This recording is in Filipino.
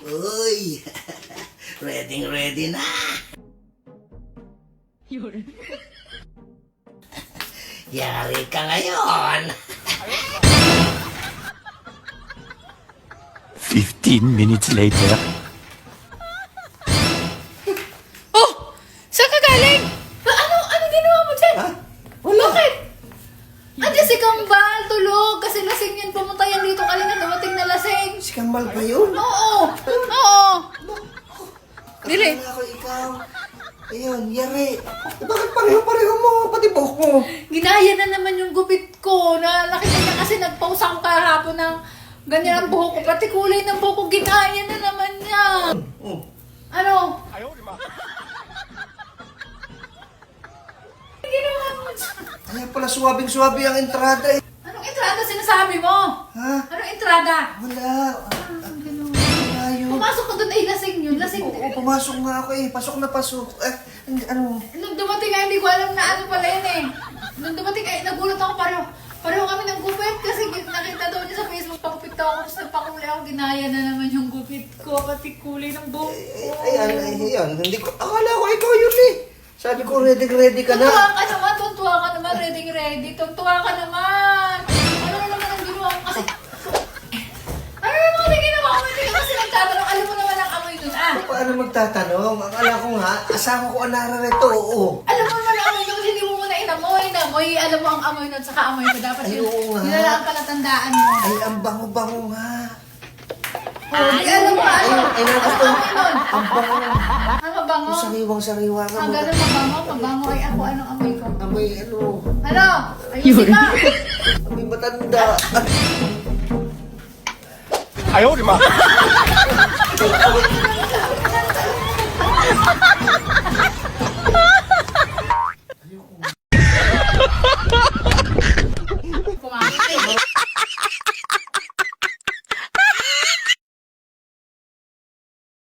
Uy, ready na. Yari ka ngayon. 15 minutes later. Oh! Saan ka galing? Ano ginawa mo dyan? Ha? Wala. Bakit? Andiyan si Kambal, tulog. Kasi lasing yun, pumunta yan dito kanina, dumating na lasing. Si Kambal ba yun? Oo! Oo! Dili. Akala ko ikaw. Ayun, yari. Bakit pareho-pareho mo? Pati buhok mo. Ginaya na naman yung gupit ko. Nakita niya kasi nag-post ako kahapon ng ganyan ang buhok ko. Pati kulay ng buhok ko, ginaya na naman niya. Oh. Ano? Ginawa mo dyan? Kaya pala suwabing-suwabi ang entrada eh. Anong entrada sinasabi mo? Ha? Anong entrada? Wala. Ayun. Pumasok ka doon, ay lasing yun, lasing. Oo, pumasok nga ako eh. Pasok na pasok. Ano? Nung dumating ay hindi ko alam na ano pala yun eh. Nung dumating ay nagulat ako pareho kami ng gupit kasi nakita daw niya sa Facebook, pakupit daw ako, tapos nagpakulay ako, ginaya na naman yung gupit ko, pati kulay ng buhok ko. Ayan. Hindi ko, akala ko ikaw yun eh. Sabi ko, ready ka na. Tuntua ka naman, ready, tuntua ka naman. Ano na naman ang ginawa ko kasi, ano naman ang ginawa ko, hindi ka kasi nagtatanong, alam mo naman ang amoy dun, Paano magtatanong? Akala ko nga, asawa ko ang nararito, oo. Alam mo naman ang amoy nun, hindi mo muna inamoy, alam mo ang amoy nun, saka amoy ko, dapat Ay, yun, oo nga. yun na lang ang palatandaan mo. Ay, ang bango-bango nga. Ay, alam mo, ano? Ay, Ano naku. amoy nun? Ang bango. Ang mabango? Ang sariwang-sariwa ka Ang mo. ganun mabango ay ako, anong amoy ko? Amoy, ano, Ano? Ayusin mo! amoy matanda. Ayaw, di ba? Amoy ko